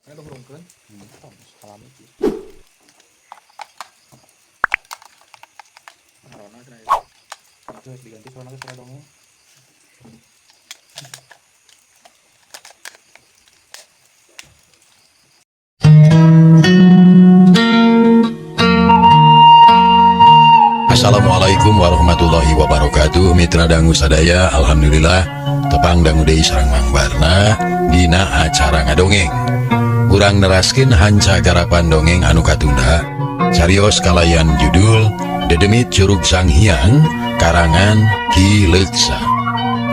Saya udah hurungkeun. Salami kieu. Sarona cenah ieu. Itu diganti sarona ke sarona dongeng. Assalamualaikum warahmatullahi wabarakatuh. Mitra dangu sadaya, alhamdulillah tepang dangu deui sareng Mang Barna dina acara ngadongeng. Urang neraskeun hanca garapan dongeng anu katunda carios kalayan judul Dedemit Curug Sanghyang karangan Ki Leuksa.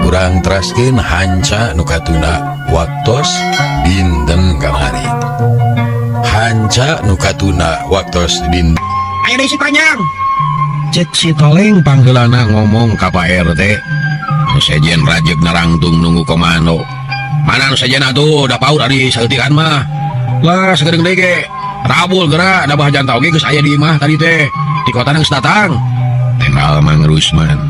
Urang teraskeun hanca nu katunda waktos dinten kamari. Hanca nu katunda waktos dinten. Ayo deh si panjang. Cek si toleng panggelana ngomong ka Pak RT. Nu sejen rajeg narangtung nunggu komando. Mana nu sejen atuh da paur ari saeutik mah. Lah sagedeng deui ge. Rabul geura da bahajan tau ge geus aya di imah tadi teh. Di kota geus datang. Tinggal Mang Rusman.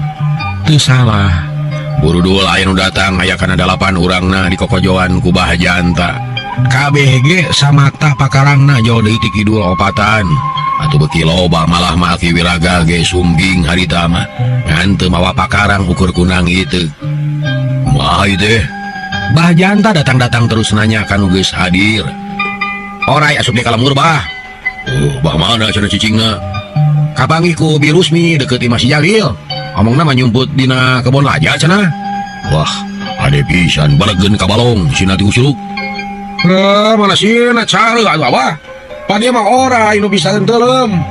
Teu salah. Buru dul aya nu datang aya kana 8 urangna di kokojoan ku bahajanta. Kabeh ge samakta pakarangna jauh deui ti kidul opatan. Atuh beki loba malah Aki Wiraga ge sumbing harita mah ngan teu mawa pakarang ukur kunang itu. Moal teh bahjanta datang-datang terus nanya kan geus hadir. Orai asup di kalamur bah. Bah mana cenah cicingna? Kapanggih ku Birusmi deket Mas Jalil. Omongna mah nyumput dina kebon laja cenah. Wah, ade pisan balegeun ka balong sina ti usuluk. Mana sina cara atuh abah? Dia mah ora anu bisa hentelem.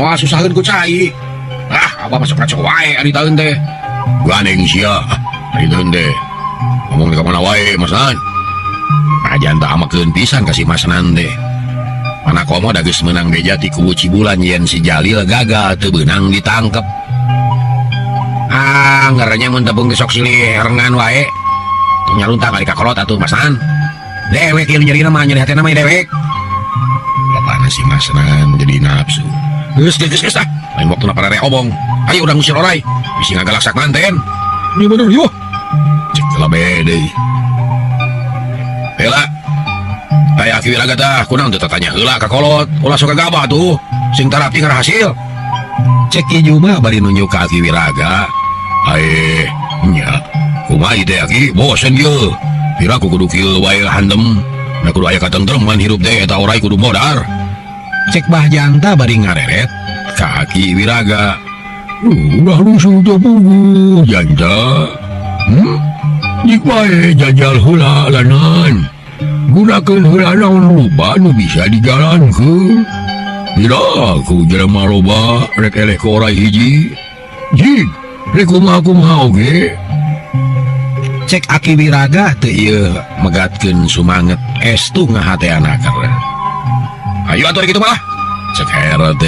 Wah susaheun ku cai. Abah masuk racok wae ari taeun teh. Ganeng sia. Ari taeun teh. Ngomong di kamana wae Masnan. Ajanta amakeun pisan ka si Masnan teh. Mana komo da geus meunang beja ti kubu Cibulan yen si Jalil gagal teu beunang ditangkep. Ngarenya mun tepung gesok silih rengan wae. Tong nyaluntang ari ka kolot atuh Masnan. Dewek ieu nyerina mah nyeri hatena mah dewek. Bapana si Masnan jadi nafsu. Geus ah. Lain waktu na parare obong. Ayo urang ngusir orai. Bisi ngagalaksak manten. Ini bener yuk. Cek lah bede. Hela. Aya Aki Wiraga tah kunang teu tatanya heula ka kolot. Ulah sok gabah tuh. Sing tarapi ngar hasil. Cek ieu mah bari nunjuk ka Aki Wiraga. Ae nya. Kumaha teh Aki? Bosen ieu. Pira ku kudu kieu wae handem. Da kudu aya katentreman hirup teh eta orai kudu modar. Cek bahjanta bari ngareret ka Aki Wiraga. Udah lusuh teh puguh janta. Jik wae jajal heula lanan. Gunakeun heula naon rupa nu bisa dijalankeun. Dira ku jelema loba rek eleh ka orai hiji. Jik rek kumaha oge. Cek Aki Wiraga teu ieu megatkeun sumanget estu ngahateanaker. Ayo atuh kitu mah. Cek RT.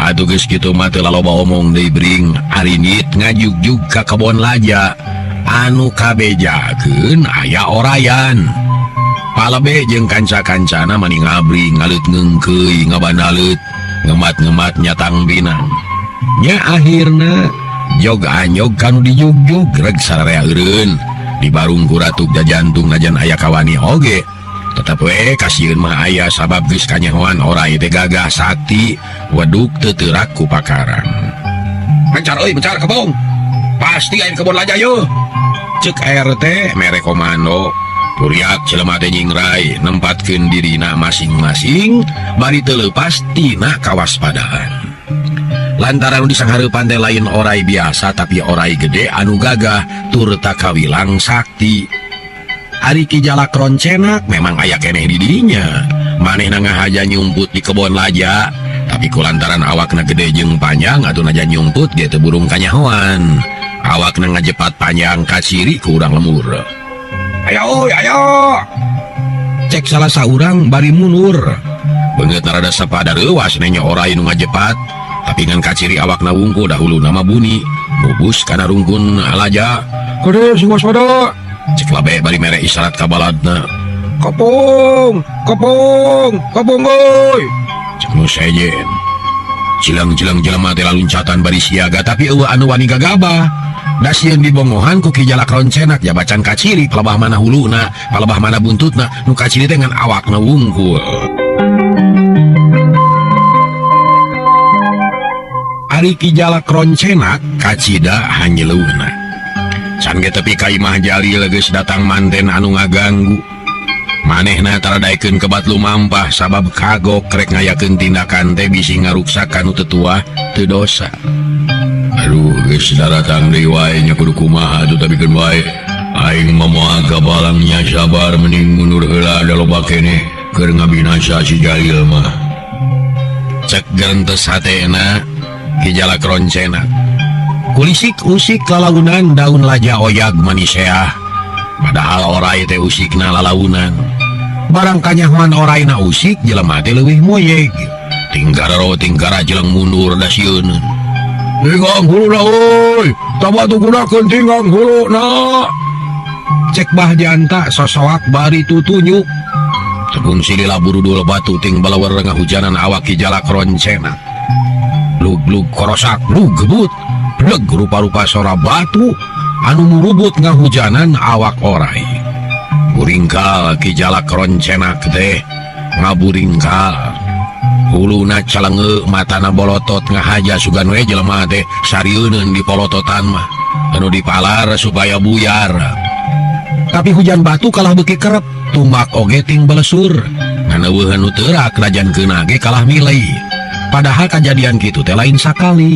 Atuh geus kitu mah teu laloba omong deui bring arinit ngajugjug ka kebon laja. Anu kabejakeun aya orayan. Palebe jeung kanca-kancana mani ngabri ngalut ngeungkeuy ngabandaleut ngemat-ngemat nyatang binang. Nya akhirna jog anyog kanu dijugjug reg sararea eureun di barung kuratuk jajantung najan aya kawani oge tetep we kasieun mah aya sabab geus kanyahoan orai teh gagah sakti weduk teu teurak ku pakarang. Mencar euy mencar kebong pasti aya kebon laja yeuh ceuk RT mere komando turiak jelema teh nyingrai nempatkeun dirina masing-masing bari teu leupas tina kawaspadaan. Lantaran di sanghareupan teh lain orai biasa tapi orai gede anu gagah tur takawilang sakti. Ari Ki Jalak Roncenak memang aya keneh di dinya. Manehna ngahaja nyumput di kebon laja, tapi kulantaran awakna gede jeung panjang atuh najan nyumput ge teu burung kanyahoan. Awakna ngajepat panjang ka ciri ku urang lemur. Ayo ayo. Cek salah saurang bari mundur. Beungeut rada sapada reuwas nya orai nu ngajepat. Tapi ngan kaciri awakna wungku dahulu nama Buni bubus kana rungkun alaja. Kode sing waspada. Cek labe bari mere isyarat ka baladna. Kopong, kopong, kopong goy. Cek nu sejen. Cilang-cilang jelema teh laluncatan bari siaga tapi eueuh anu wani gagabah. Da sieun dibongohan ku Ki Jalak Roncenak jabacan kaciri palebah mana huluna, palebah mana buntutna, nu kaciri teh ngan awakna wungkul. Ari Ki Jalak Roncenak kacida hanyeleuna. Can ge tepi ka imah Jalil geus datang manten anu ngaganggu. Manehna taradaikeun kebat lumampah sabab kagok krek ngayakeun tindakan teh bisi ngaruksak kanu tetua teu dosa. Aduh geus daratang deui wae nya kudu kumaha atuh tabikeun wae. Aing mah moal gabalangnya sabar mending mundur heula da loba keneh keur ngabinasa si Jalil mah. Cek gentes hatena Ki Jalak Roncenak. Kulisik usik lalaunan daun laja oyag maniseah. Padahal orai teh usikna lalaunan. Barang kanyahoan oraina usik jelema teh leuwih moyeg. Tinggararo tingkara jeleng mundur da sieuneun. Tinggang huluna euy, tabatu gunakeun tinggang huluna. Cek Bah Janta sosoak bari tutunyuk. Tegung silila burudul batu ting balawer ngahujanan awak Ki Jalak Roncenak. Lug-lug korosak lug gebut. Leg rupa-rupa sora batu anu murubut ngahujanan awak orai. Buringkal Ki Jalak Roncenak teh ngaburingkal. Huluna calenge matana bolotot ngahaja sugan we jelema teh sarieun di polototan mah anu dipalar supaya buyar. Tapi hujan batu kalah beuki kerep, tumbak oge ting belesur. Ngan eueuh anu teurak rajankeunna ge kalah milih. Padahal kejadian kitu teh lain sakali.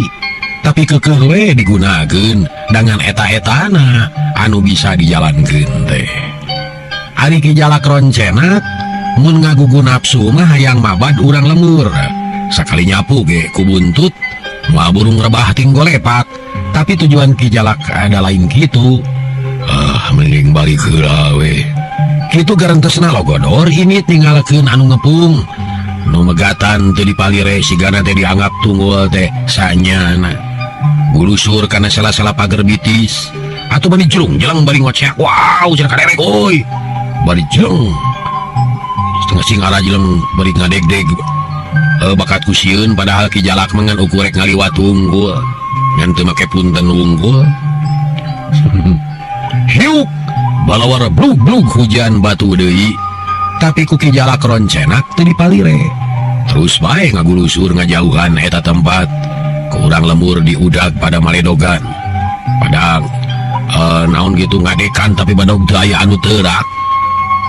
Tapi kekeh we digunakeun dengan eta-etana anu bisa dijalankeun teh. Ari Ki Jalak Roncenak mun ngagugu nafsu mah hayang mabad urang lembur. Sakali nyapu ge ku buntut moal burung rebah ting golepak. Tapi tujuan Ki Jalak ada lain kitu. Mending balik heula we. Kitu garentesna logodor ini tinggalkeun anu ngepung. Nu megatan teu dipalire sigana teh dianggap tunggul teh sanyana. Gulusur kana salah-salah pager bitis atuh bari jelung jelang bari ngoceak. Wow cenah kaderek euy. Bari jelung setengah singara jeleng bari ngadeg-deg. Bakat kusieun padahal Ki Jalak mangan ukurek ngaliwat unggul ngan teu make punten unggul. Hiuk balawar blug-blug hujan batu deui. Tapi ku Ki Jalak Roncenak teu dipalire. Terus bae ngagulusur ngajauhan eta tempat. Kurang lembur diudag pada maledogan. Padahal naon gitu ngadekan tapi badog teu aya anu teurak.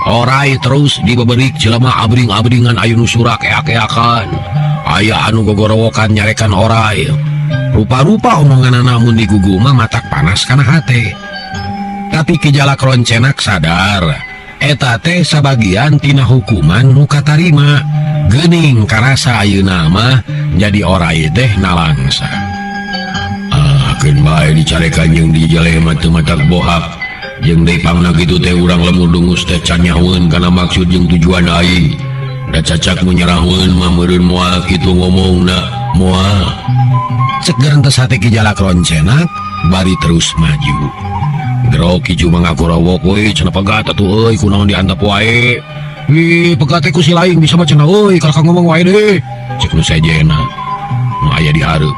Orai terus dibeberik jelema abring-abringan aya nu surak eak-eakan. Aya anu gogorowokan nyarekan orai. Rupa-rupa omonganna mun digugu mah matak panas kana hate. Tapi Ki Jalak Roncenak sadar eta teh sabagian tina hukuman nu katarima. Geuning karasa ayeuna mah jadi orai teh nalangsa. Keun bae dicarekan jeung di jalema teu matak bohak. Jeung deui pangna kitu teh urang lemur dungus teh can nyahoeun kana maksud jeung tujuan aing. Da cacak menyerahkeun mah meureun moal kitu ngomongna moal. Cek garentes hate Ki Jalak Roncenak bari terus maju. Gero Kiju mangagorowok we cenah pegat atuh euy kunaon diantep wae. Pegat teh ku si laing bisa mah cenah euy kalau ngomong wae deui. Cek nu sajena. Nu aya di hareup.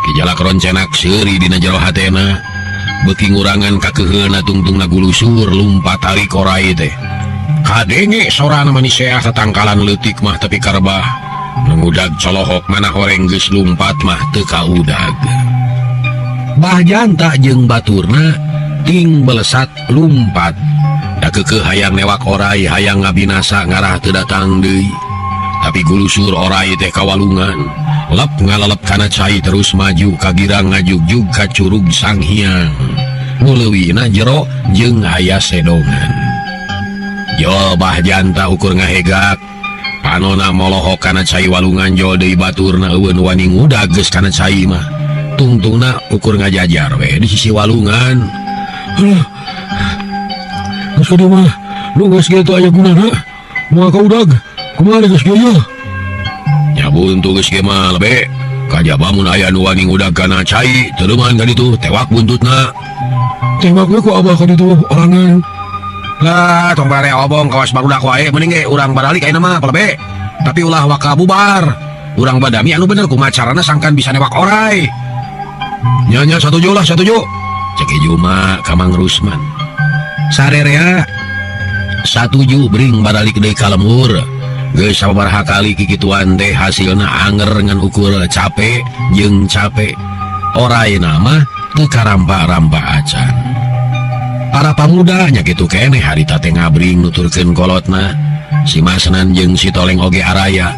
Ki Jalak Roncenak seuri dina jero hatena. Beuki ngurangan kakeuheuna tungtungna gulusur lumpat tarik orai teh. Kadenge sorana manisea tatangkalan leutik mah tapi karebah. Mengudag colohok mana horeng geus lumpat mah teu kaudag. Bah Janta jeung baturna ting belesat lumpat. Da keukeuh hayang newak orai hayang ngabinasa ngarah teu datang deui. Tapi gulusur orai teh kawalungan. Lep ngalalep kana cai terus maju kagirang ngajugjug ka curug Sanghyang. Nu leuwihna jero jeung aya sedongan. Jo Bah Janta ukur ngahegak. Panona molohok kana cai walungan jol deui baturna eueun wani ngudag geus kana cai mah. Tungtungna ukur ngajajar we di sisi walungan. Geus kieu mah nu geus kieu aya gunana. Moal kaudag kumaha geus kieu yeuh. Nya buntu geus kieu mah lebe. Kajaba mun aya nu wani ngudag kana cai teureman ka ditu tewak buntutna. Tewak we ku abah ka ditu orangan. Lah tong bare obong kawas barudak wae mending ge urang baralik ayeuna mah palebe. Tapi ulah waka bubar. urang badami anu bener kumaha carana sangkan bisa newak orai. Nya satuju lah satuju. Cek ieu mah ka Mang Rusman. Sarerea satuju bring baralik deui ka lemur. Geus sabaraha kali kikituan teh hasilna anger ngan ukur capek jeung capek. Orai nama teu karampa-rampa acan. Para pamuda nya kitu keneh harita teh ngabring nuturkeun kolotna. Si Masnan jeung si Toleng oge araya.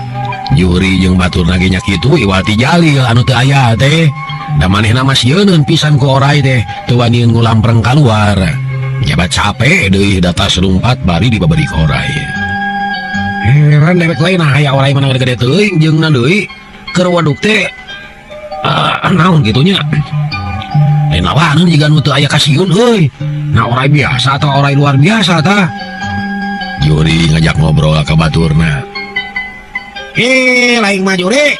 Juhri jeung baturna ge nya kitu iwati jalil anu teu aya teh. Da manehna mah sieun pisan ku orai teh teu wani ngulampreng kaluar. Jabat capek deui data selumpat bari dibabari ka orai. Heran dewek lain aya orai mana gede teuing jeung na deui keur waduk teh. Naon gitunya? Lain lawanan jiga nu teu aya kasieun euy. Na orai biasa atau orai luar biasa tah? Juri ngajak ngobrol ka baturna. Lain mah Juri.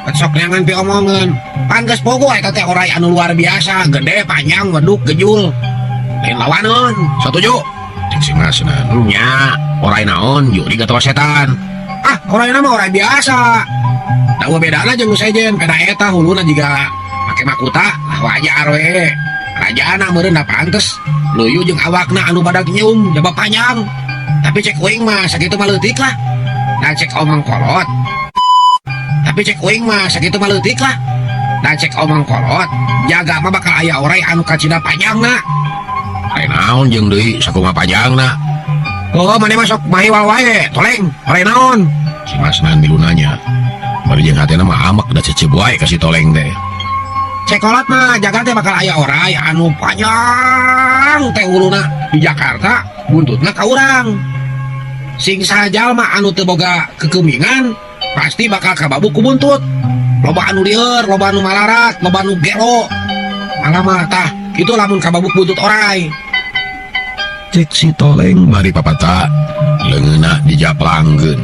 Sok neangan pi omongan. Pan geus pogo eta teh orai anu luar biasa, gede, panjang, weduk, gejul. Lain lawanan, satuju. Cek si Masnan. Nya, orai naon? Juri gatoa setan. Orai mah orai biasa. Da bedana jeung sejen, peda eta huluna jiga make makuta, wajar we. Rajana meureun da pantes. Luyu jeung awakna anu badag nyium, jaba panjang. Tapi cek uing mah sakitu mah leutik lah. Da cek omong kolot. Tapi cek uing mah sakitu mah leutik lah. Da cek omong kolot, jaga mah bakal aya orai anu kacida panjangna. Lain naon jeung deui sakumaha panjangna. Oh, maneh mah sok mahiwal wae, Toleng, orai naon? Si Masnan milu nanya. Bari jeung hatena mah amek da cecep wae ka si Toleng teh. Cek kolot mah jaga teh bakal aya orai anu panjang teh uluna di Jakarta, buntutna ka urang. Sing sajal mah anu teu boga kekemingan pasti bakal kababuk ku buntut. Loba anu lieur, loba anu malarat, loba anu gelo. Malah mah tah kitu lamun kababuk buntut orai. Cek si Toleng bari papata leungeunna dijaplangkeun.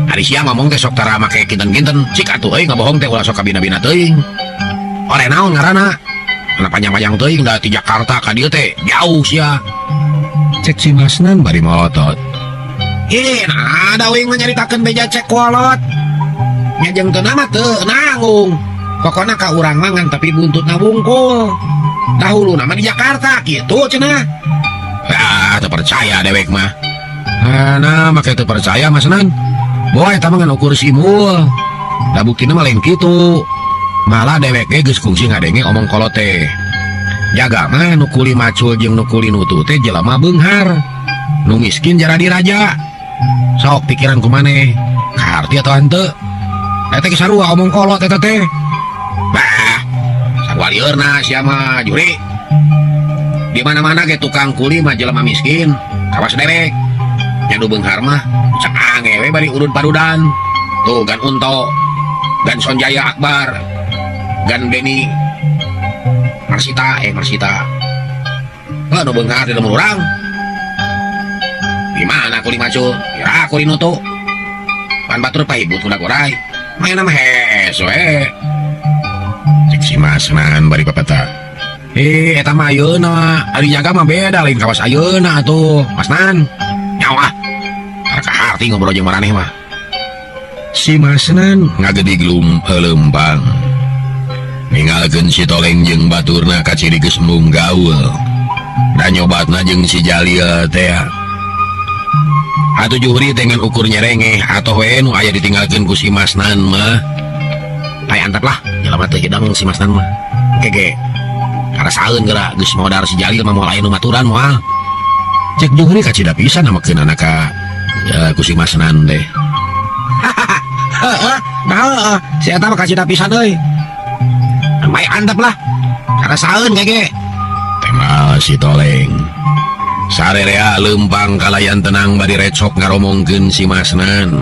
Ari sia ngomong teh sok tara make kinten-kinten, cik atuh euy ngabohong teh ulah sok kabina-bina teuing. Ore naon ngaranna? Kana panjang-panjang teuing da ti Jakarta ka dieu teh jauh sia. Cek si Masnan bari melotot. Nah da uing nyaritakeun beja cek kolot. Nya jeung teu nama teu nanggung. Pokona ka urang mangan tapi buntutna bungkul. Dahulu nama di Jakarta kitu cenah. Teu percaya dewek mah. Nah make teu percaya Masnan. Boy eta mah ngan ukur simul. Da buktina mah lain kitu. Malah dewek ge geus kungsi ngadenge omong kolot teh. Jaga mah nu kuli macul jeung nu kuli nutu teh jelema beunghar. Nu miskin jara diraja. Sok pikiran kumaneh. Karti atau henteu? Eta ge sarua omong kolot eta teh. Bah, sarua liurna sia mah Juri. Di mana-mana ge tukang kuli mah jelema miskin, kawas dewek. Nya nu beunghar mah cak angewe bari urun parudan. Tuh gan Unto, gan Sonjaya Akbar, gan Beni Marsita. Nu beunghar di lemur urang. Di mana kuli macul? Ya kuli nutu. Pan batur pahibut kudak orai. Main nama hes we. Cek si Masnan bari papata. Eta mah ayeuna, ari jaga mah beda lain kawas ayeuna atuh, Masnan. Nyawa. Ka harti ngobrol jeung maraneh mah. Si Masnan ngagedi glum lempang. Ninggalkeun si Toleng jeung baturna ka ciri geus mung gaul. Da nyobatna jeung si Jalil teh. Atuh Juhri dengan ukur nyerengeh atoh we nu aya ditinggalkeun ku si Masnan mah. Aya antep lah, jelema teu hidang si Masnan mah. Kege. Karasaeun geura geus modar si Jalil mah moal aya nu maturan moal. Cek Juhri kacida pisan namakeun anak ka ku si Masnan teh. Nah, si eta mah kacida pisan euy. Bae antep lah. Karasaeun kege. Tema si Toleng. Sarerea lempang kalayan tenang bari recok ngaromongkeun si Masnan.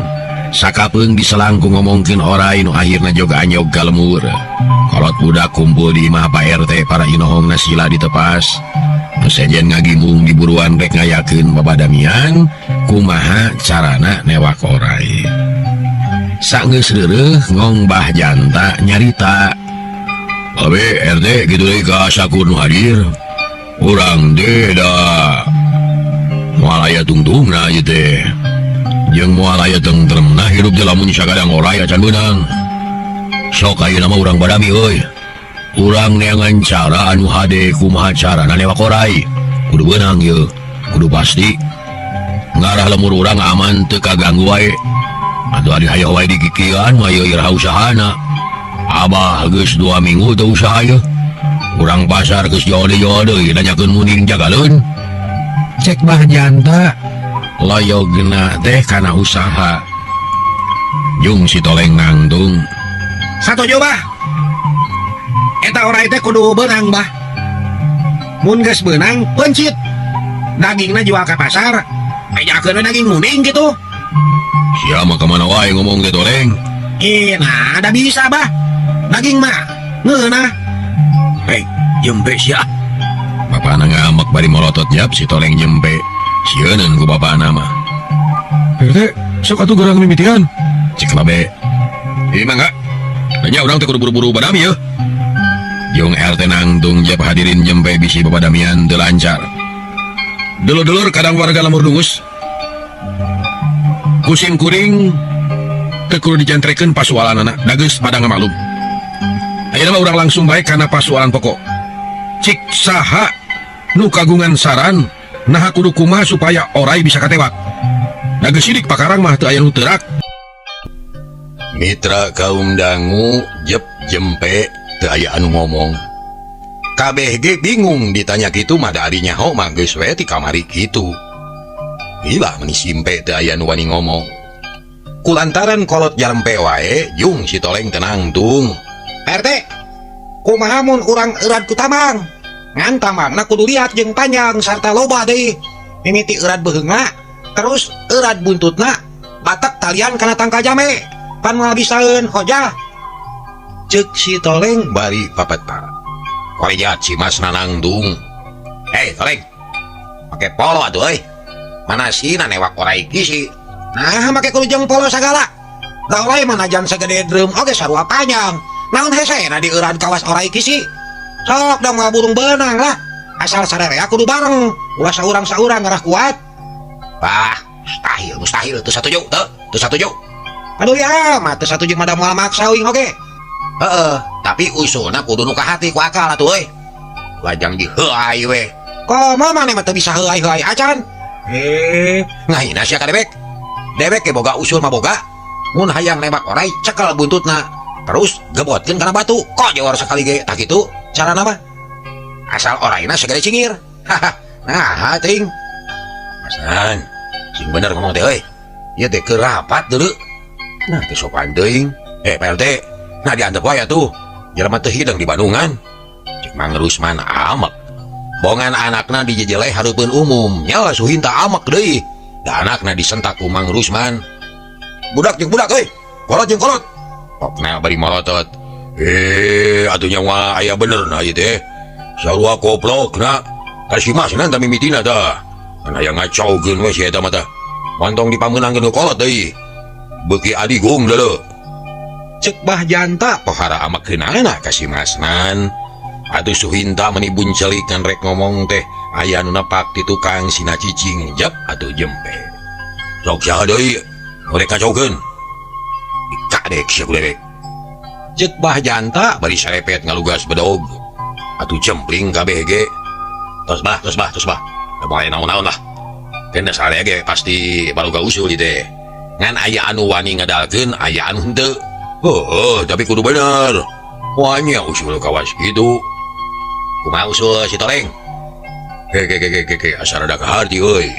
Sakapeung diselangku ngomongkeun orai nu akhirna joga anyog ka lemur. Kolot budak kumpul di imah Pak RT para inohongna sila ditepas. Nu sejen ngagimung di buruan rek ngayakeun babadamian kumaha carana newak orai. Sageus reureuh ngong Mbah Janta nyarita. Abe RT gitu deui ka sakur nu hadir. Urang teh da moal aya tungtungna ieu teh. Jeung moal aya tentremna hidup di lamun sagadang oray acan beunang. Sok ayeuna mah urang badami euy. Urang neangan cara anu hade kumaha carana newak oray. Kudu beunang ye, kudu pasti. Ngarah lemur urang aman teu kaganggu wae. Atuh ari hayang wae dikikian mah ye iraha usahana. Abah geus 2 minggu teu usaha ye. Urang pasar geus jode-jode nanyakeun muning jagaleun. Cek Bah Janta loyogna teh kana usaha. Jung si Toleng ngangtung. Satuju Bah. Eta oray teh kudu beunang Bah. Mun geus beunang pencit. Dagingna jual ka pasar. Ejakeun daging muning gitu. Sia mah kemana wae ngomong gitu Toleng. Nah, ada bisa Bah. Daging mah ngeunah. Hei, jempe sia. Bapana ngamak bari molotot nyap si Toleng jempe. Sieun ku bapana mah. Herde, sok atuh geurang mimitian. Cek babe. Ieu mangga. Nya urang teh kudu buru-buru badami ya. Jung RT nangtung jep hadirin jempe bisi bapadamian teu lancar. Dulur-dulur kadang warga lamur dungus. Kusim kuring teu kudu dijantrekeun pasualanana, da geus pada ngamaklum. Ayeuna mah urang langsung bae kana pasualan pokok. Cik saha nu kagungan saran naha kudu kumaha supaya oray bisa katewak. Da geus sidik pakarang mah teu aya nu teurak. Mitra kaum dangu jep jempe teu aya anu ngomong. Kabeh ge bingung ditanya kitu mah da ari nyaho mah geus we ti kamari kitu. Ilah meni simpe teu aya nu wani ngomong. Kulantaran kolot jarempe wae Jung si Toleng tenang tung. RT, kumaha mun urang eurad ku tamang? Ngan tamangna kudu liat jeung panjang sarta loba deui. Mimiti eurad beheungna, terus eurad buntutna batak talian kana tangka jame. Pan ngabisaeun hojah. Ceuk si Toleng bari papeta. Korejat si Mas nanangtung. Hei Toleng, make polo atuh euy. Mana sina newak oray kisi. Nah, make kulujeng polo sagala. Da oray manajan sagede drum oge sarua panjang. Naon hesena di eurad kawas oray kisi. Sok da moal burung beunang lah. Asal sarerea kudu bareng. Ulah saurang-saurang ngarah kuat. Bah, mustahil teu satuju, teu satuju. Aduh ya, mah teu satuju mah da moal maksa uing oge. Heeh, tapi usulna kudu nu ka hati ku akal atuh euy. Lajang diheuai we. Komo maneh mah teu bisa heuai-heuai acan. Ngahina sia ka debek. Debek ge boga usul mah boga. Mun hayang nembak oray cekel buntutna. Terus gebotkeun kana batu. Kok jawar sakali ge tah kitu carana mah. Asal orayna segede cingir. Nah, ting. Masan, sing bener ngomong teh euy. Ieu teh keur rapat deuleu. Nah, teh sopan teuing. PLT, nah diantep wae atuh. Jelema teu hidang di Bandungan. Cek Mang Rusman amek. Bongan anakna dijejele hareupeun umum. Nya suhinta amek deui. Da anakna disentak ku Mang Rusman. Budak jeung budak euy. Kolot jeung kolot. Pokna bari molotot. Atuh nyawa aya bener na ieu teh. Sarua koplokna. Kasih masna tah mimitina tah. Kana aya ngacaukeun we si eta mah tah. Montong dipameunangkeun ku kolot deui. Beuki adigung deuleu. Cek Bah Janta pohara amakkeunana ka si Masnan. Atuh suhinta meuni buncelik ngan rek ngomong teh aya nu nepak ti tukang sina cicing jep atuh jempe. Sok saha deui? Rek kacaukeun. Dikadek sia kulerek. Cek Bah Janta bari sarepet ngalugas bedog. Atuh cempling kabeh ge. Tos bah. Da moal naon-naon lah. Kena sare ge pasti baruga usul ieu teh. Ngan aya anu wani ngadalkeun, aya anu henteu. Tapi kudu bener. Wanya usul kawas kitu. Kumaha usul si Toleng? Asal rada kaharti euy.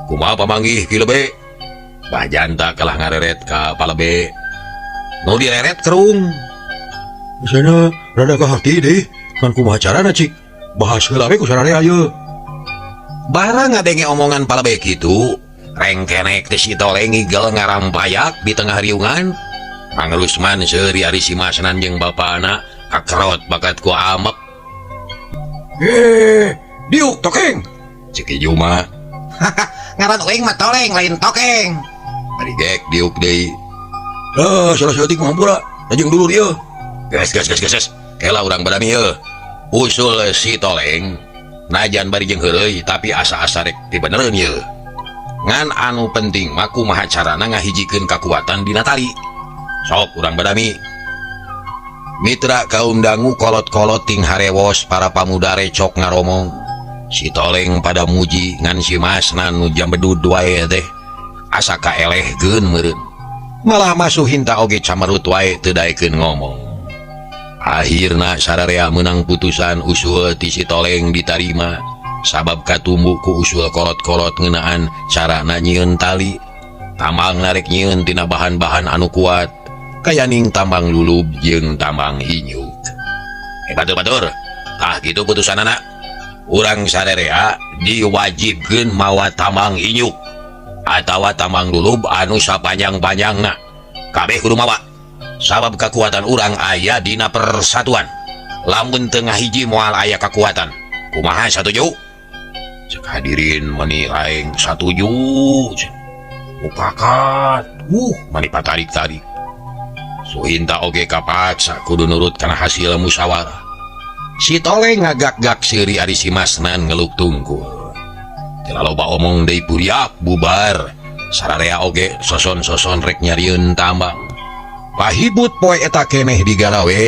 Kumaha pamanggih ki lebe? Bah Janta kalah ngareret ka palebe. Nu direret kerung. Sana rada kaharti deui. Kan kumaha carana cik? Bahas heula we ku sararea ieu. Barang ngadenge omongan palebe kitu, rengkenek teh si Toleng ngigel ngarampayak di tengah riungan. Mang Rusman seuri ari si Masnan jeung bapana kakerot bakat ku amek. Diuk tokeng. Cek ieu mah. Ngaran uing mah Toleng lain tokeng. Bari gek diuk deui. Salah seutik ngampura. Jeung dulur ieu. Gas. Kela urang badami ieu. Usul si Toleng najan bari jeung heureuy tapi asa-asa rek ti benereun ieu. ngan anu penting mah kumaha carana ngahijikeun kakuatan dina tali. Sok urang badami. Mitra kaum dangu kolot-kolot ting harewos para pamuda recok ngaromong. Si Toleng pada muji ngan si Masna nu jambedud wae teh asa kaelehkeun meureun. Malah masuh hinta oge camerut wae teu daekeun ngomong. Akhirna sararea menang putusan usul ti si Toleng ditarima sabab katumbuh ku usul kolot-kolot ngeunaan carana nyieun tali. Tambang narek nyieun tina bahan-bahan anu kuat kayaning tambang lulub jeung tambang hinyuk. Batur-batur, tah kitu putusanana. Urang sararea diwajibkeun mawa tambang hinyuk atawa tambang lulub anu sapanjang-panjangna. Kabeh kudu mawa. Sabab kekuatan urang aya dina persatuan. Lamun teu ngahiji moal aya kekuatan. Kumaha satuju? Cek hadirin mani aing satuju. Mukakat. Mani patarik-tarik. Suhinta oge kapaksa kudu nurut kana hasil musyawarah. Si Toleng ngagak-gak siri ari si Masnan ngeluk tungkul. Tila loba omong deui puriak bubar. Sararea oge soson-soson rek nyarieun tambang. Pahibut poe eta keneh digalawe,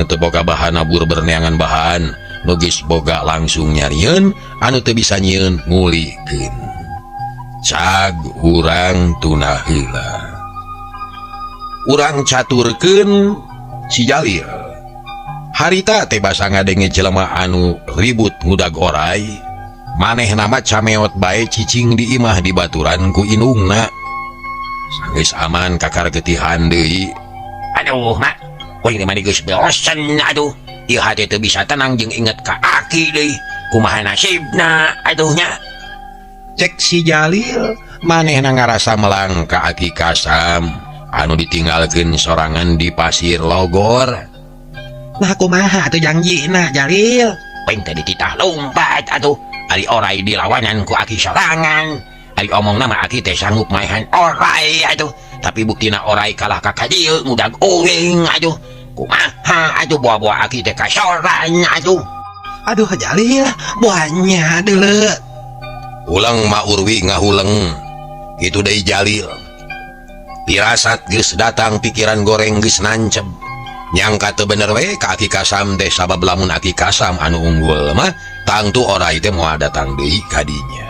teu boga bahan nabur berneangan bahan, nu geus boga langsung nyarieun, anu teu bisa nyieun ngulikeun. Cag urang tuna heula. Urang caturkeun si Jalil. Harita teh basa ngadenge jelema anu ribut ngudag oray, manehna mah cameot bae cicing di imah di baturan ku indungna. Sanggeus aman kakar getihan deui. Aduh mak, koy mah geus bosen aduh. Ieu hate teu bisa tenang jeung inget ka aki deui. Kumaha nasibna aduh nya. Cek si Jalil, manehna ngarasa melang ka Aki Kasam anu ditinggalkeun sorangan di pasir Logor. Nah kumaha atuh janjina Jalil? Peng teh dititah lompat atuh. Ari oray dilawanan ku Aki sorangan. Ari omongna mah Aki teh sanggup maehan oray atuh. Tapi buktina oray kalah ka kadieu ngudag uring atuh. Kumaha atuh buah-buah Aki teh kasoran atuh. Aduh Jalil, buahnya deuleu. Ulang Ma Urwi ngahuleng. Kitu deui Jalil. Pirasat geus datang, pikiran goreng geus nancep. Nyangka teu bener we ka Aki Kasam teh sabab lamun Aki Kasam anu unggul mah tangtu oray teh moal datang deui ka dinya.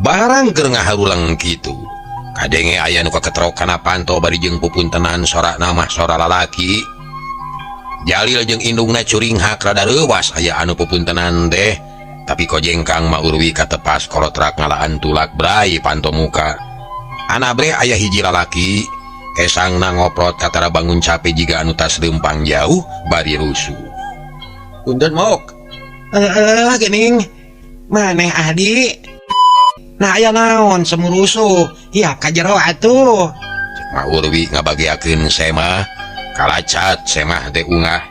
Barang keur ngaharuleng kitu, kadenge aya nu kaketrok kana panto bari jeung pupuntenan sorana mah sora lalaki. Jalil jeung indungna curing hak rada reuwas aya anu pupuntenan teh, tapi kojengkang Ma Urwi katepas kolotrak ngalaan tulak brai panto muka. Anabre aya hiji lalaki kesangna ngoprot katara bangun capek jiga anu tas lempang jauh bari rusuh. Punten mok. Gening. Maneh Adi? Nah aya naon semurusuh? Hiap ka jero atuh. Cek Ma Urwi ngabagiakeun semah, kalacat semah teh ungah.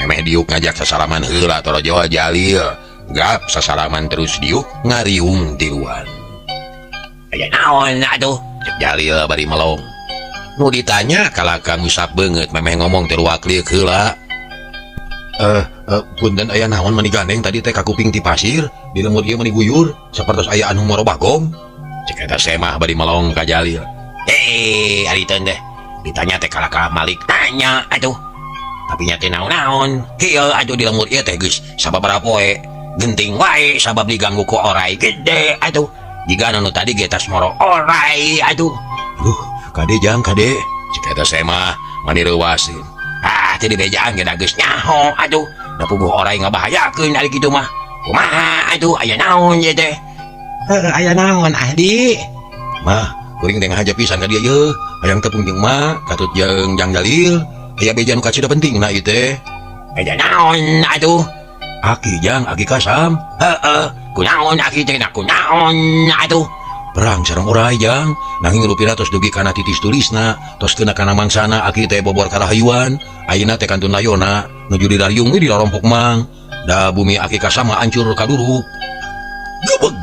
Memeh diuk ngajak sasalaman heula torojo Jalil. Gap sasalaman terus diuk ngariung tiluan. Aya naon atuh? Cek Jalil bari melong. Nu ditanya kalaka ngusap beungeut memeh ngomong teu wakliuk heula. Punten aya naon mani gandeng tadi teh ka kuping ti pasir, di lemur ieu mani guyur, sapertos aya anu moro bagong. Cek eta semah bari melong ka Jalil. Ari teh ditanya teh kalaka Malik tanya atuh. Tapi nya teh naon-naon. Kieu atuh di lemur ieu teh geus sababaraha poe. Genting wae sabab diganggu ku oray gede atuh. Jiga anu tadi ge tas moro oray atuh. Kade jang kade. Cek eta semah mani reuwaseun. Teu dibejaan ge da geus nyaho atuh. Da puguh oray ngabahayakeun ari kitu mah. Kumaha atuh aya naon ye teh? Aya naon Adi? Mah, kuring teh ngahaja pisan ka dieu yeuh. Hayang tepung jeung mah katut jeung Jang Jalil. Aya beja nu kacida pentingna ieu teh. Beja naon atuh? Aki Jang, Aki Kasam. Kunaon Aki teh na kunaon atuh? Perang sareng oray Jang, nanging rupina tos dugi kana titis tulisna, tos keuna kana mangsana Aki teh bobor karahayuan, ayeuna teh kantun layona, nuju di dariung we di lorompok mang. Da bumi Aki Kasam hancur kaduruk. Gebeg.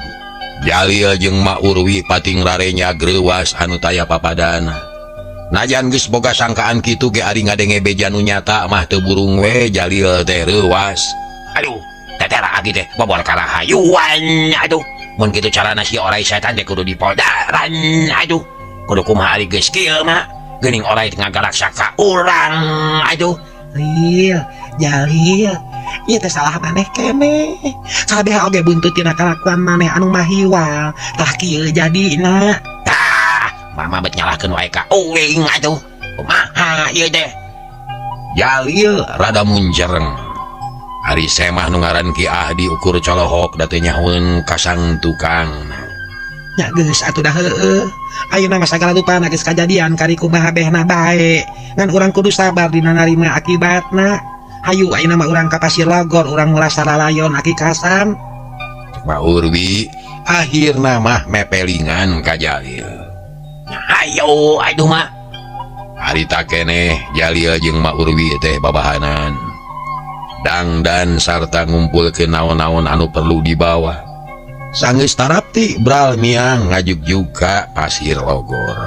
Jalil jeung Ma Urwi pating rarenya greuwas anu taya papadana. Najan geus boga sangkaan kitu ge ari ngadenge beja nu nyata mah teu burung we Jalil teh reuwas. Aduh, tetera Aki teh bobor karahayuan atuh. mun kitu carana si orai setan teh kudu dipodaran. Aduh, kudu kumaha ari geus kieu mah geuning orai teu ngagalaksa ka urang. Aduh, Jalil, ieu teh salah maneh keneh. Sabeha oge buntut tina kalakuan maneh anu mahiwal. Tah kieu jadina. tah mama bet nyalahkeun wae ka uing atuh. Kumaha ieu teh? Jalil rada muncereng. Ari semah nu ngaran Ki Ahdi ukur colohok da teu nyahoeun ka sang tukang. Nya geus atuh dah heueuh. Ayeuna mah sagala rupana geus kajadian kari kumaha behna bae. Ngan urang kudu sabar dina narima akibatna. Hayu ayeuna mah urang ka Pasir Logor, urang ngerasa lalayon aki kasam. Ma Urwi akhirna mah mepelingan ka Jalil. Ayo, aduh mah. Harita keneh Jalil jeung Ma Urwi teh babahanan. Dangdan sarta ngumpulkeun naon-naon anu perlu dibawa. Sanggeus tarapti bral miang ngajugjug ka Pasir Logor.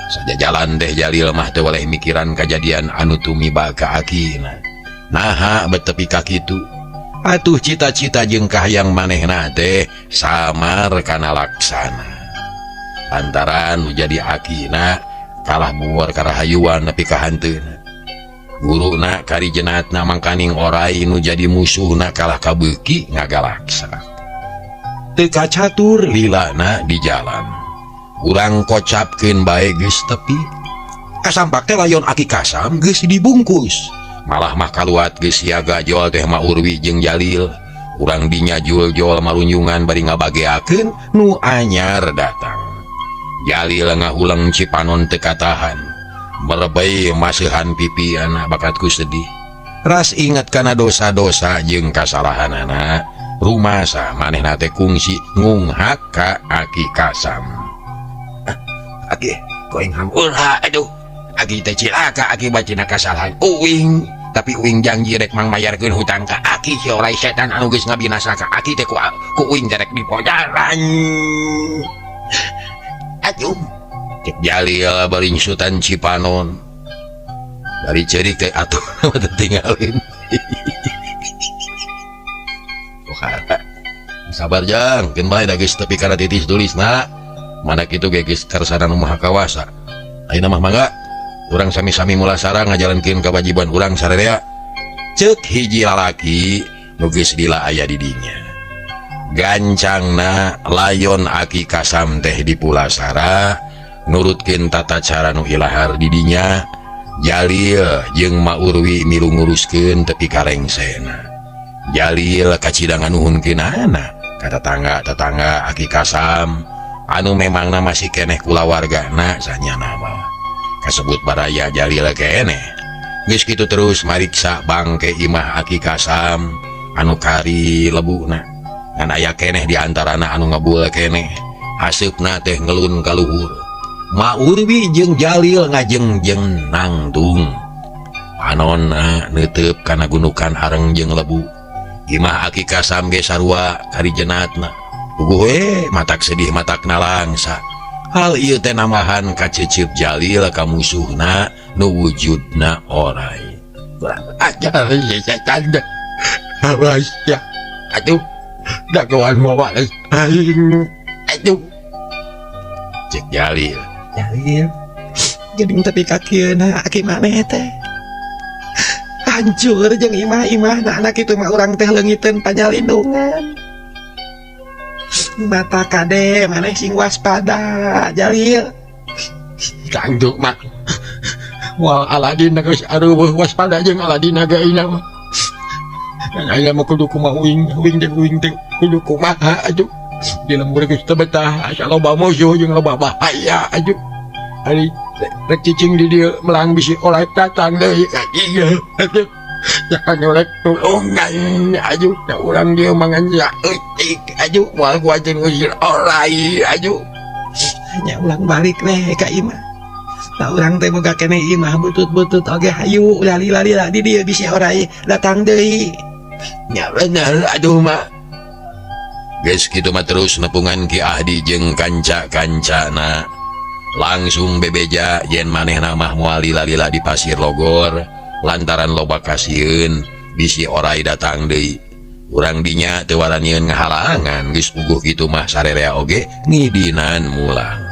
Saja jalan teh Jalil mah teu waleh mikiran kajadian anu tumiba ka akina. Naha betepi ka kitu. Atuh cita-cita jeung kahayang manehna teh samar kana laksana. Lantaran nu jadi akina kalah buar karahayuan nepi ka hanteuna. Guruna kari jenatna mangkaning orai nu jadi musuhna kalah kabeuki ngagalaksa. Teka catur lilana di jalan. Urang kocapkeun bae geus tepi. Kasampak teh layon aki kasam geus dibungkus. Malah mah kaluat geus siaga jol teh Ma Urwi jeung Jalil. Urang dinya jul-jol marunjungan bari ngabageakeun nu anyar datang. Jalil ngahulang cipanon teu katahan. Merebay maseuhan pipian bakatku sedih. Ras inget kana dosa-dosa jeung kasalahanana. Rumasa manehna teh kungsi ngunghak ka aki kasam. Aki koeng hampura aduh. Aki teh cilaka akibat tina kasalahan uing. Tapi uing janji rek mangmayarkeun hutang ka aki si orai setan anu geus ngabinasa ka aki teh ku uing derek dipojaran. Aduh, Cek Jalil baringsutan cipanon. Dari cerik teh atuh teu tinggalin. Sabar jang, keun bae da geus tepi kana titis tulisna. Mana kitu ge geus karsana nu maha kawasa. Ayeuna mah mangga urang sami-sami mulasara ngajalankeun kewajiban urang sarerea. Ceuk hiji lalaki nu geus lila aya di dinya. Gancangna layon aki kasam teh dipulasara nurutkeun tata cara nu ilahar di dinya. Jalil jeung Ma Urwi milu nguruskeun tepi karengsena. Jalil kacidangan nuhunkeunana ka tetangga-tetangga aki kasam anu memangna masih keneh kulawargana sanyana mah. Kasebut baraya Jalil keneh. Geus kitu terus mariksa bangke imah aki kasam anu kari lebuna. Ngan aya keneh di antarana anu ngebul keneh. Haseupna teh ngelun ka luhur. Ma Urwi jeung Jalil ngajengjeng nangtung. Panonna neuteup kana gunukan hareng jeung lebu. Imah aki kasam ge sarua kari jenatna. Puguh we matak sedih matakna langsa. Hal ieu teh namahan kacecep Jalil ka musuhna nu wujudna orai. kurang ajar si setan dah. Rasya. Aduh, dah kawan bawa aing. Aduh. Cek Jalil. Jalil, geuning tepi ka kieuna aki maneh teh hancur jeung imah-imahna anak itu mah urang teh leungiteun pajalindungan. Mata kade maneh sing waspada Jalil. Kangduk mak. Wah Aladin geus areueuh waspada jeung Aladin gaina mah. Aya mah kudu kumaha uing teh kudu kumaha atuh. Di lembur geus teu betah asa loba musuh jeung loba bahaya atuh. Ari rek cicing di dieu melang bisi oleh datang deui ka ieu atuh. Jangan nyolek tulungan atuh. Da urang dieu mangan eutik atuh moal kuaceun usir olai atuh. Hanya ulang balik nih ka imah. Da urang teh boga keneh imah butut-butut oge hayu lali-lali di dieu bisi orai datang deui. Nya bener aduh mah. Geus kitu mah terus nepungan Ki Ahdi jeung kanca-kancana langsung bebeja yen manehna mah moal lila-lila di Pasir Logor lantaran loba kasieun bisi orai datang deui. Urang dinya teu waranieun ngahalangan geus puguh kitu mah sarerea oge ngidinan mulang.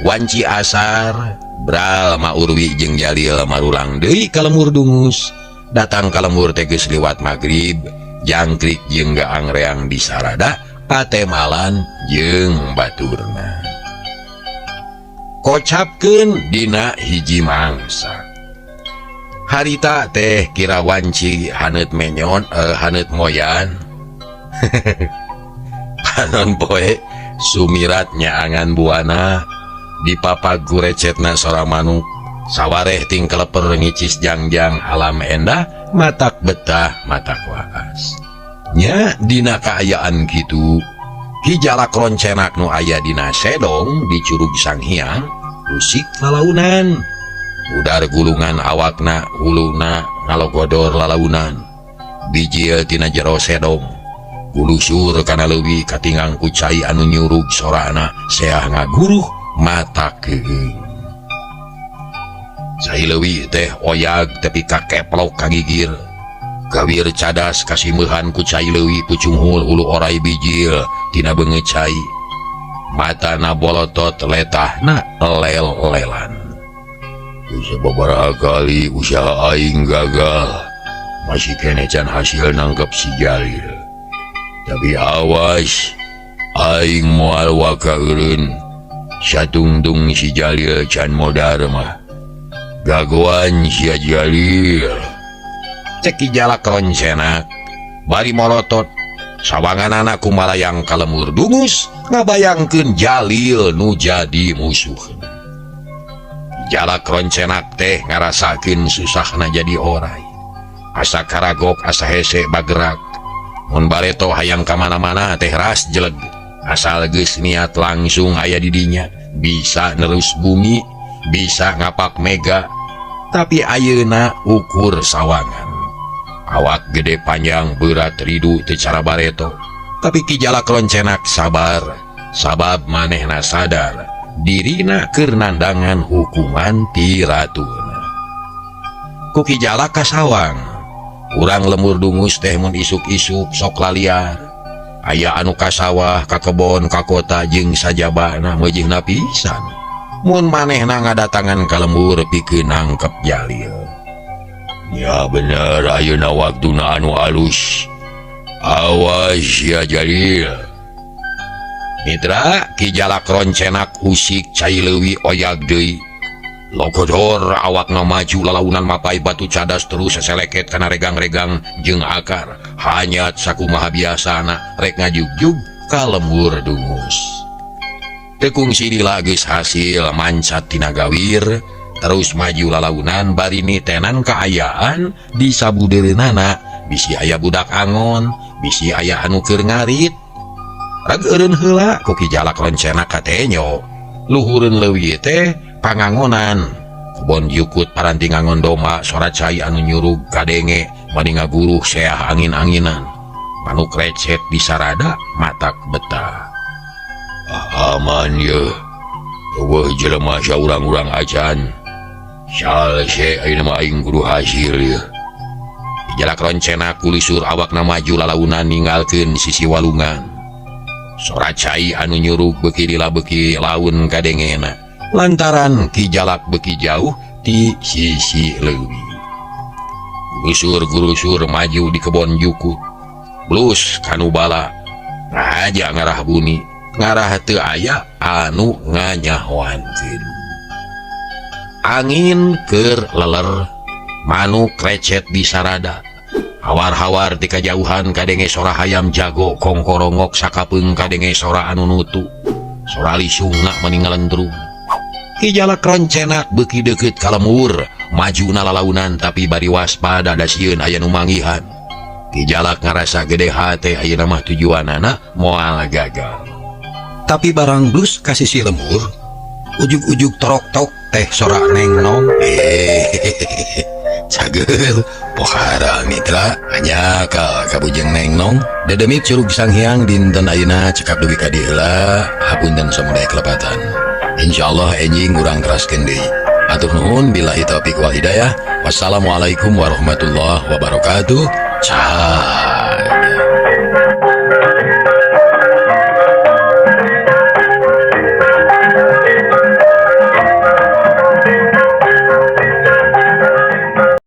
Wanci asar Bral Maurwi jeung Jalil marulang deui ka lemur dungus. Datang ka lemur teh geus liwat magrib, jangkrik jeung gaang reang di sarada, patemalan jeung baturna. Kocapkeun dina hiji mangsa. Harita teh kira wanci haneut menyon haneut moyan. Panon poe sumirat nyaangan buana dipapag gurecetna sora manuk sawareh ting keleper ngicis jangjang alam endah matak betah matak waas. Nya dina kaayaan kitu Ki Jalak Roncenak nu aya dina sedong di Curug Sanghyang usik lalaunan. Udar gulungan awakna huluna ngalogodor lalaunan. Bijil tina jero sedong gulusur kana leuwih katingang ku cai anu nyurug sorana seah ngaguruh mata keung. Cai leuwih teh oyag tepi kakeplok kagigir. Gawir cadas kasimuhan ku cai leuwih pucung hulu orai bijil tina beungeut cai. Matana bolotot letahna lel-lelan. Sababaraha kali usaha aing gagal, masih kene can hasil nangkep si Jalil. Tapi awas, aing moal waka eureun satungtung si Jalil can modar mah. Gagoan si Jalil. Cek Ki Jalak Roncenak bari molotot sawanganana kumalayang ka lemur dungus ngabayangkeun Jalil nu jadi musuh. Jalak Roncenak teh ngarasakeun susahna jadi orai. Asa karagok asa hese bagerak. Mun bareto hayang ka mana-mana teh ras jeleg. Asal geus niat langsung aya di dinya, bisa nerus bumi, bisa ngapak mega. Tapi ayeuna ukur sawangan. Awak gede panjang berat ridu teu cara bareto. Tapi Ki Jalak Roncenak sabar, sabab manehna sadar dirina keur nandangan hukuman ti ratuna. Ku Ki Jalak kasawang, urang lemur dungus teh mun isuk-isuk sok laliar. Aya anu ka sawah, ka kebon, ka kota jeung sajabana meujeuhna pisan. Mun manehna ngadatangan ka lembur pikeun nangkep Jalil. Ya bener ayeuna waktuna anu alus. Awas ya Jalil. Mitra Ki Jalak Roncenak usik cai leuwih oyag deui. Logodor awakna maju lalaunan mapai batu cadas terus seseleket kana regang-regang jeung akar. Hanyat sakumaha biasana rek ngajugjug ka lembur dungus. Tekung sidila geus hasil mancat tina gawir, terus maju lalaunan bari nitenan kaayaan di sabudereunana. Bisi aya budak angon, bisi aya anu keur ngarit. Rageureun heula ku Ki Jalak Roncenak katenyo luhureun leuwih teh pangangonan. Kebon jukut paranti ngangon doma sora cai anu nyurug kadenge mani ngaguruh seah angin-anginan. Manuk recet di sarada matak betah. Aman ye. Eueuh jelema saurang-urang acan. Salse ayeuna mah aing kudu hasil ye. Ki Jalak Roncenak kulisur awakna maju lalaunan ninggalkeun sisi walungan. Sora cai anu nyurug beuki lila beuki laun kadengena. Lantaran Ki Jalak beuki jauh ti sisi leuwih. Gurusur maju di kebon jukut. Blus kanu bala. Aja ngarah buni, ngarah teu aya anu nganyahwankeun. Angin keur leler, manuk recet di sarada. Hawar-hawar di kajauhan kadenge sora hayam jago kongkorongok sakapeung kadenge sora anu nutu. Sora lisungna meningalendrung. Ki Jalak Roncenak beuki deukeut ka lemur, majuna lalaunan tapi bari waspada da sieun aya nu manggihan. Ki Jalak ngarasa gede hate ayeuna mah tujuanana moal gagal. Tapi barang blus ka sisi lemur, ujug-ujug torok-tok teh sora Neng Nong. Cager pohara mitra hanya ka kabujeng Neng Nong dedemit Curug Sanghyang dinten ayeuna cekap dugi ka dieu heula hapunten samudae kelepatan. Insyaallah enjing urang keraskeun deui. Atur nuhun billahi taufik wal hidayah. Wassalamualaikum warahmatullahi wabarakatuh. Ciao.